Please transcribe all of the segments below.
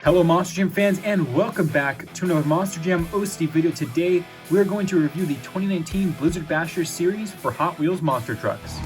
Hello Monster Jam fans, and welcome back to another Monster Jam OCD video. Today we are going to review the 2019 Blizzard Basher series for Hot Wheels monster trucks.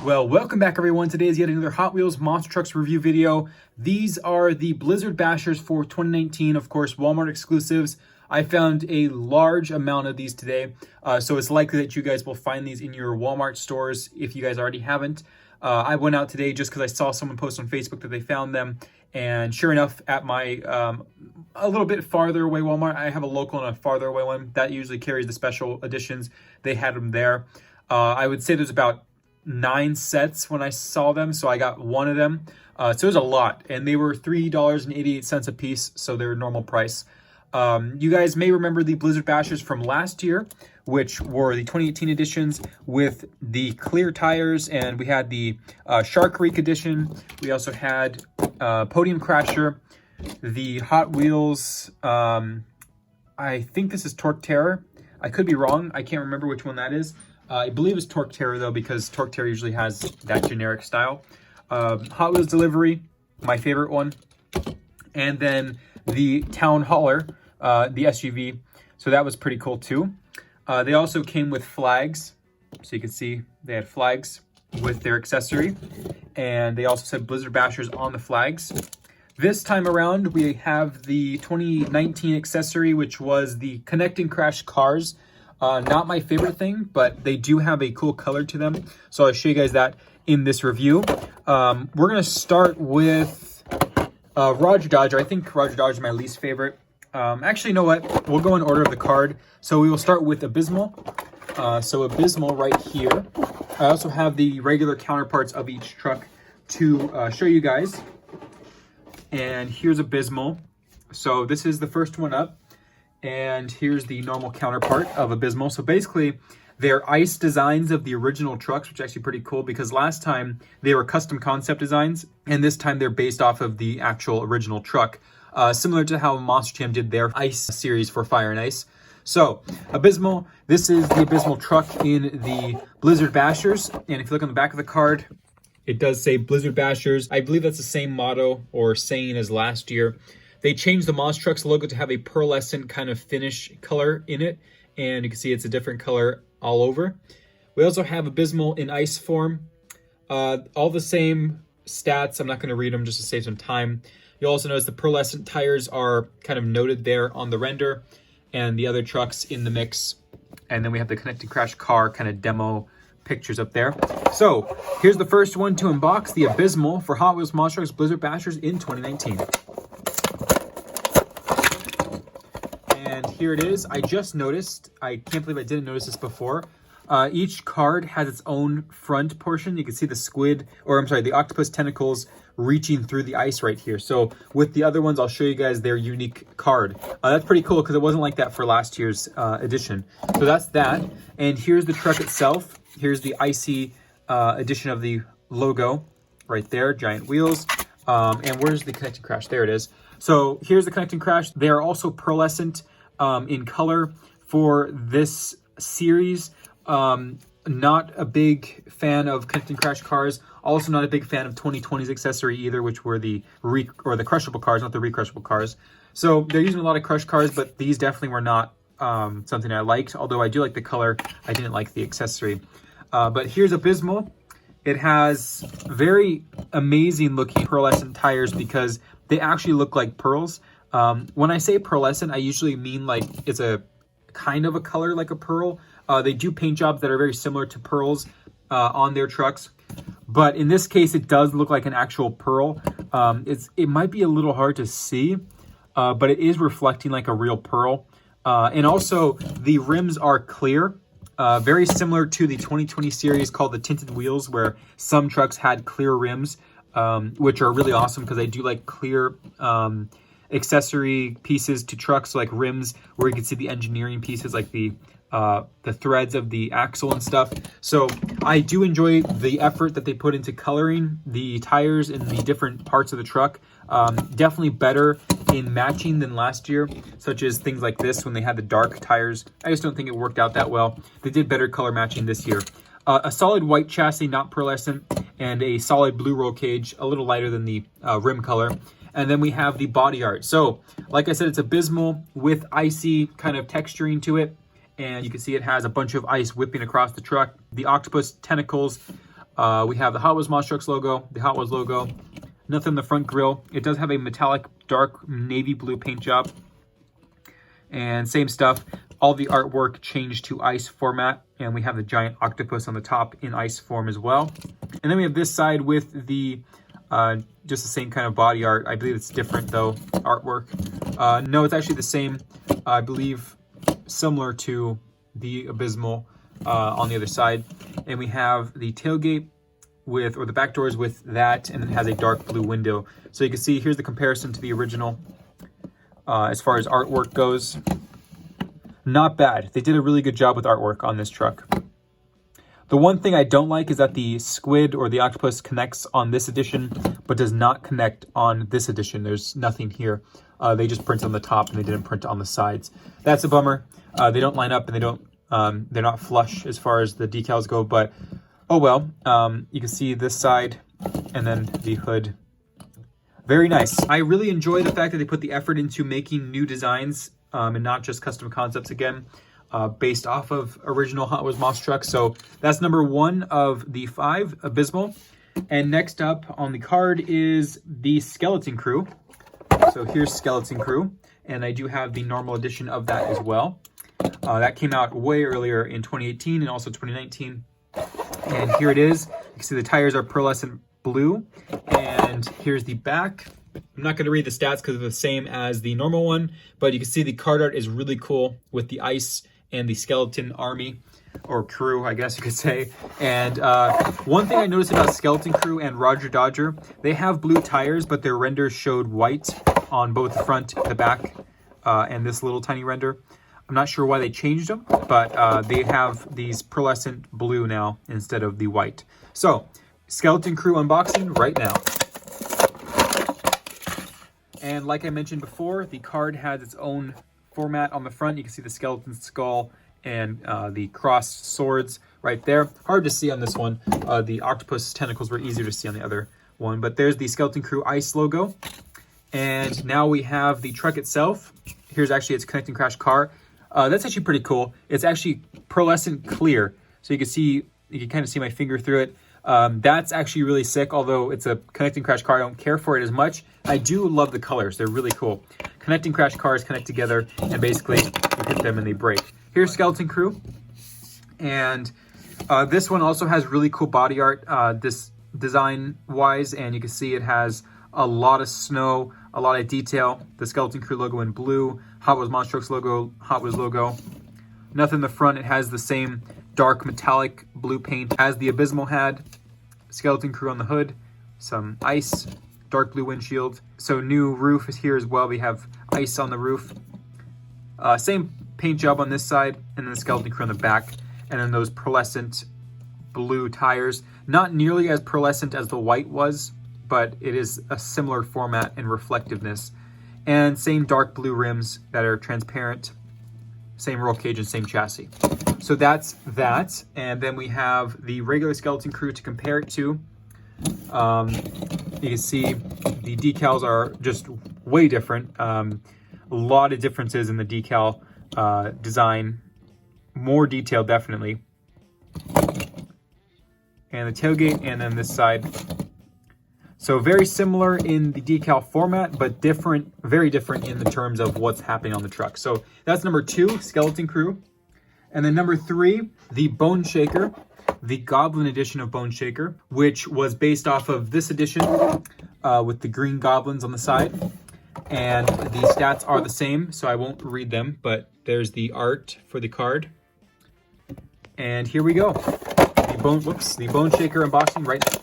Well, welcome back everyone. Today is yet another Hot Wheels Monster Trucks review video. These are the Blizzard Bashers for 2019, of course, Walmart exclusives. I found a large amount of these today, so it's likely that you guys will find these in your Walmart stores if you guys already haven't. I went out today just because I saw someone post on Facebook that they found them, and sure enough, at my a little bit farther away Walmart, I have a local and a farther away one that usually carries the special editions. They had them there. I would say there's about 9 sets when I saw them, so I got one of them. So it was a lot, and they were $3.88 a piece, so they're normal price. You guys may remember the Blizzard Bashers from last year, which were the 2018 editions with the clear tires, and we had the Shark Reek edition. We also had Podium Crasher, the Hot Wheels, I think this is Torque Terror. I could be wrong. I can't remember which one that is. I believe it's Torque Terror though, because Torque Terror usually has that generic style. Hot Wheels Delivery, my favorite one. And then the Town Hauler, the SUV. So that was pretty cool too. They also came with flags. So you can see they had flags with their accessory. And they also said Blizzard Bashers on the flags. This time around, we have the 2019 accessory, which was the Connect and Crash cars. Not my favorite thing, but they do have a cool color to them. So I'll show you guys that in this review. We're going to start with Roger Dodger. I think Roger Dodger is my least favorite. Actually, you know what? We'll go in order of the card. So we will start with Abysmal. So Abysmal right here. I also have the regular counterparts of each truck to show you guys. And here's Abysmal. So this is the first one up. And here's the normal counterpart of Abysmal. So basically, they're ice designs of the original trucks, which is actually pretty cool because last time they were custom concept designs, and this time they're based off of the actual original truck, similar to how Monster Jam did their ice series for Fire and Ice. So, Abysmal, this is the Abysmal truck in the Blizzard Bashers, and if you look on the back of the card, it does say Blizzard Bashers. I believe that's the same motto or saying as last year. They changed the Monster Trucks logo to have a pearlescent kind of finish color in it. And you can see it's a different color all over. We also have Abysmal in ice form. All the same stats. I'm not going to read them just to save some time. You'll also notice the pearlescent tires are kind of noted there on the render. And the other trucks in the mix. And then we have the Connect and Crash car kind of demo pictures up there. So here's the first one to unbox, the Abysmal for Hot Wheels Monster Trucks Blizzard Bashers in 2019. And here it is. I just noticed, I can't believe I didn't notice this before. Each card has its own front portion. You can see the squid, or I'm sorry, the octopus tentacles reaching through the ice right here. So with the other ones, I'll show you guys their unique card. That's pretty cool because it wasn't like that for last year's edition. So that's that. And here's the truck itself. Here's the icy edition of the logo right there, giant wheels. And where's the Connect and Crash? There it is. So here's the Connect and Crash. They are also pearlescent in color for this series. Not a big fan of Connect and Crash cars. Also not a big fan of 2020's accessory either, which were the crushable cars, not the recrushable cars. So they're using a lot of crush cars, but these definitely were not something I liked. Although I do like the color, I didn't like the accessory. But here's Abysmal. It has very amazing looking pearlescent tires because they actually look like pearls. When I say pearlescent, I usually mean like it's a kind of a color like a pearl. They do paint jobs that are very similar to pearls on their trucks. But in this case, it does look like an actual pearl. It might be a little hard to see, but it is reflecting like a real pearl. And also, the rims are clear. Very similar to the 2020 series called the Tinted Wheels, where some trucks had clear rims, which are really awesome because I do like clear accessory pieces to trucks, like rims, where you can see the engineering pieces, like the the threads of the axle and stuff. So I do enjoy the effort that they put into coloring the tires in the different parts of the truck. Definitely better in matching than last year, such as things like this when they had the dark tires. I just don't think it worked out that well. They did better color matching this year. A solid white chassis, not pearlescent, and a solid blue roll cage, a little lighter than the rim color. And then we have the body art. So like I said, it's abysmal with icy kind of texturing to it. And you can see it has a bunch of ice whipping across the truck. The octopus tentacles. We have the Hot Wheels Monster Trucks logo, the Hot Wheels logo. Nothing in the front grille. It does have a metallic dark navy blue paint job. And same stuff. All the artwork changed to ice format. And we have the giant octopus on the top in ice form as well. And then we have this side with the just the same kind of body art. I believe it's different though, artwork. No, it's actually the same. I believe similar to the abysmal on the other side. And we have the tailgate with, or the back doors with that, and it has a dark blue window. So you can see here's the comparison to the original as far as artwork goes. Not bad. They did a really good job with artwork on this truck. The one thing I don't like is that the squid or the octopus connects on this edition, but does not connect on this edition. There's nothing here. They just print on the top and they didn't print on the sides. That's a bummer. They don't line up and they don't. They're not flush as far as the decals go, but oh well. You can see this side and then the hood. Very nice. I really enjoy the fact that they put the effort into making new designs and not just custom concepts again. Based off of original Hot Wheels Monster Trucks. So that's number 1 of the 5, abysmal. And next up on the card is the Skeleton Crew. So here's Skeleton Crew, and I do have the normal edition of that as well. That came out way earlier in 2018 and also 2019. And here it is. You can see the tires are pearlescent blue, and here's the back. I'm not going to read the stats because they're the same as the normal one, but you can see the card art is really cool with the ice and the skeleton army, or crew, I guess you could say. And one thing I noticed about Skeleton Crew and Roger Dodger, they have blue tires, but their renders showed white on both the front, the back, and this little tiny render. I'm not sure why they changed them, but they have these pearlescent blue now instead of the white. So, Skeleton Crew unboxing right now. And like I mentioned before, the card has its own format on the front. You can see the skeleton skull and the crossed swords right there. Hard to see on this one. The octopus tentacles were easier to see on the other one. But there's the Skeleton Crew ice logo. And now we have the truck itself. Here's actually its connecting crash car. That's actually pretty cool. It's actually pearlescent clear. So you can kind of see my finger through it. That's actually really sick, although it's a connecting crash car. I don't care for it as much. I do love the colors. They're really cool. Connecting crash cars connect together, and basically you hit them and they break. Here's Skeleton Crew. And this one also has really cool body art, this design-wise, and you can see it has a lot of snow, a lot of detail. The Skeleton Crew logo in blue, Hot Wheels Monster Trucks logo, Hot Wheels logo. Nothing in the front. It has the same dark metallic blue paint as the Abysmal had. Skeleton Crew on the hood, some ice, dark blue windshield. So new roof is here as well. We have ice on the roof. Same paint job on this side, and then the Skeleton Crew on the back. And then those pearlescent blue tires. Not nearly as pearlescent as the white was, but it is a similar format and reflectiveness. And same dark blue rims that are transparent. Same roll cage and same chassis. So that's that. And then we have the regular Skeleton Crew to compare it to. You can see the decals are just way different. A lot of differences in the decal design. More detail, definitely. And the tailgate, and then this side. So very similar in the decal format, but different, very different in the terms of what's happening on the truck. So that's number 2, Skeleton Crew. And then number 3, the Bone Shaker, the Goblin edition of Bone Shaker, which was based off of this edition with the green goblins on the side. And the stats are the same, so I won't read them, but there's the art for the card. And here we go. The Bone Shaker unboxing right now.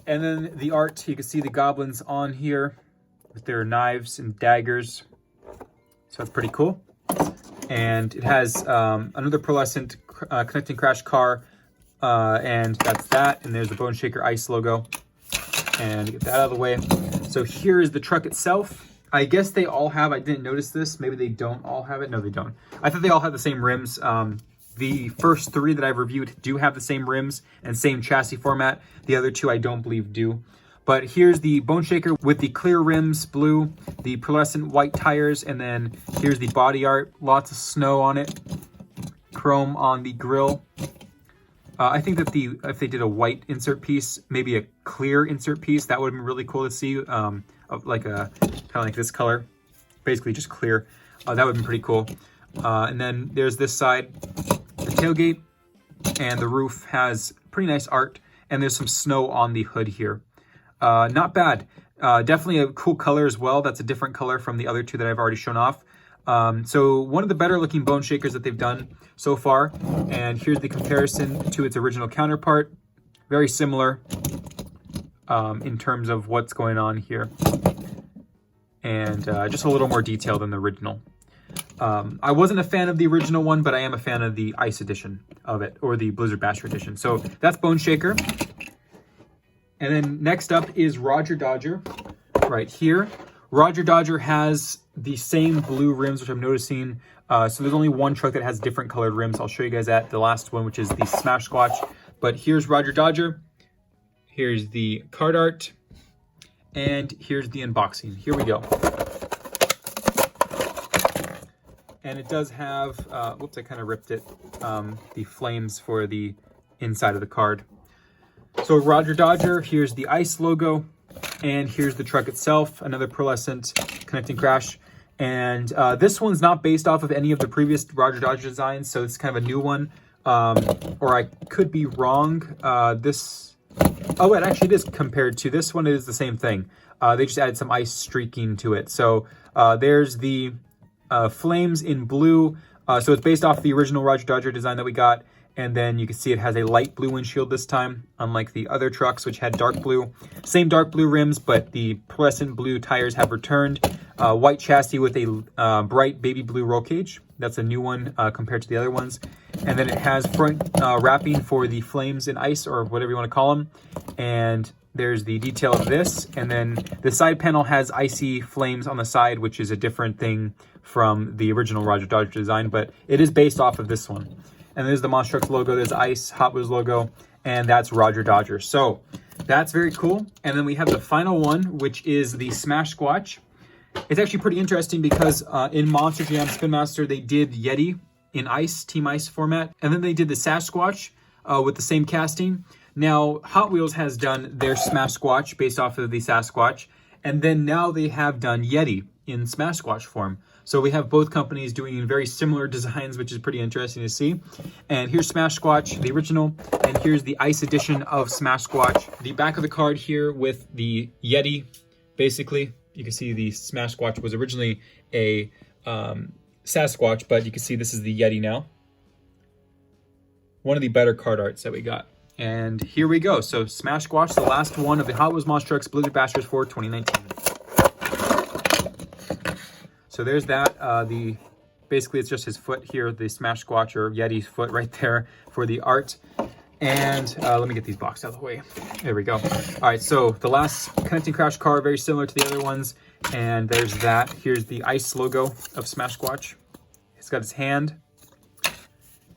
And then the art, you can see the goblins on here with their knives and daggers. So that's pretty cool. And it has another pearlescent connecting crash car, and that's that. And there's the Bone Shaker Ice logo. And get that out of the way. So here is the truck itself. I guess they all have, I didn't notice this, maybe they don't all have it. No, they don't. I thought they all have the same rims. The first 3 that I've reviewed do have the same rims and same chassis format. The other 2 I don't believe do. But here's the Bone Shaker with the clear rims, blue, the pearlescent white tires, and then here's the body art. Lots of snow on it. Chrome on the grille. I think that if they did a white insert piece, maybe a clear insert piece, that would have been really cool to see. Of like a kind of like this color, basically just clear. That would have been pretty cool. And then there's this side, the tailgate, and the roof has pretty nice art. And there's some snow on the hood here. Not bad. Definitely a cool color as well. That's a different color from the other 2 that I've already shown off. So one of the better looking Bone Shakers that they've done so far. And here's the comparison to its original counterpart. Very similar in terms of what's going on here. And just a little more detail than the original. I wasn't a fan of the original one, but I am a fan of the Ice edition of it, or the Blizzard Basher edition. So that's Bone Shaker. And then next up is Roger Dodger right here. Roger Dodger has the same blue rims, which I'm noticing. So there's only one truck that has different colored rims. I'll show you guys that. The last one, which is the Smash Squatch. But here's Roger Dodger. Here's the card art. And here's the unboxing. Here we go. And it does have, whoops, I kind of ripped it, the flames for the inside of the card. So Roger Dodger, here's the Ice logo. And here's the truck itself, another pearlescent connecting crash. And this one's not based off of any of the previous Roger Dodger designs, so it's kind of a new one. Or I could be wrong. Oh, it actually is compared to this one. It is the same thing. They just added some ice streaking to it. So there's the flames in blue. So it's based off the original Roger Dodger design that we got. And then you can see it has a light blue windshield this time, unlike the other trucks, which had dark blue. Same dark blue rims, but the pearlescent blue tires have returned. White chassis with a bright baby blue roll cage. That's a new one compared to the other ones. And then it has front wrapping for the flames and ice, or whatever you want to call them. And there's the detail of this. And then the side panel has icy flames on the side, which is a different thing from the original Roger Dodger design, but it is based off of this one. And there's the Monster Trucks logo, there's Ice, Hot Wheels logo, and that's Roger Dodger. So that's very cool. And then we have the final one, which is the Smash Squatch. It's actually pretty interesting because in Monster Jam Spin Master, they did Yeti in Ice, Team Ice format. And then they did the Sash Squatch with the same casting. Now, Hot Wheels has done their Smash Squatch based off of the Sasquatch. And then now they have done Yeti in Smash Squatch form. So we have both companies doing very similar designs, which is pretty interesting to see. And here's Smash Squatch, the original, and here's the Ice edition of Smash Squatch. The back of the card here with the Yeti, basically. You can see the Smash Squatch was originally a Sasquatch, but you can see this is the Yeti now. One of the better card arts that we got. And here we go. So Smash Squatch, the last one of the Hot Wheels Monster Trucks Blizzard Bashers for 2019. So there's that. Basically it's just his foot here, the Smash Squatch or Yeti's foot right there for the art. And let me get these boxed out of the way. There we go. All right, so the last connecting crash car, very similar to the other ones. And there's that. Here's the Ice logo of Smash Squatch. It's got his hand.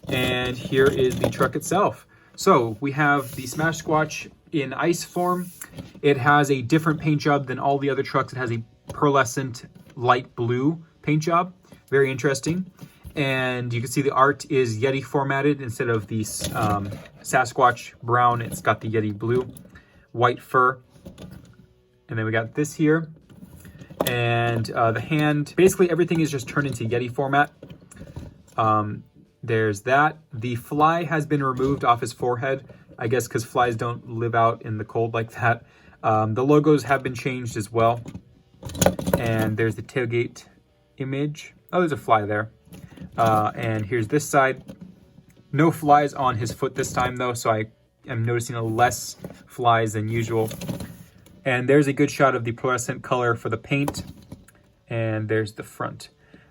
And here is the truck itself. So we have the Smash Squatch in Ice form. It has a different paint job than all the other trucks. It has a pearlescent light blue paint job. Very interesting. And you can see the art is Yeti formatted instead of the Sasquatch brown. It's got the Yeti blue, white fur. And then we got this here. And the hand, basically everything is just turned into Yeti format. There's that. The fly has been removed off his forehead, I guess because flies don't live out in the cold like that. The logos have been changed as well. And there's the tailgate image. Oh, there's a fly there. And here's this side. No flies on his foot this time though, so I am noticing less flies than usual. And there's a good shot of the fluorescent color for the paint. And there's the front.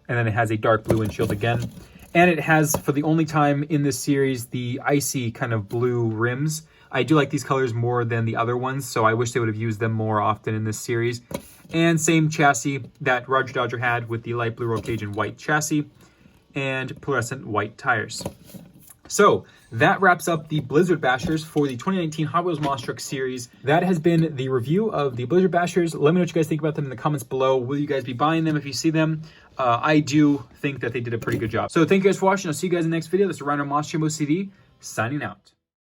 And then it has a dark blue windshield again. And it has, for the only time in this series, the icy kind of blue rims. I do like these colors more than the other ones, so I wish they would have used them more often in this series. And same chassis that Roger Dodger had with the light blue roll cage and white chassis and fluorescent white tires. So that wraps up the Blizzard Bashers for the 2019 Hot Wheels Monster Truck series. That has been the review of the Blizzard Bashers. Let me know what you guys think about them in the comments below. Will you guys be buying them if you see them? I do think that they did a pretty good job. So thank you guys for watching. I'll see you guys in the next video. This is Ryan Monster Truck OCD signing out.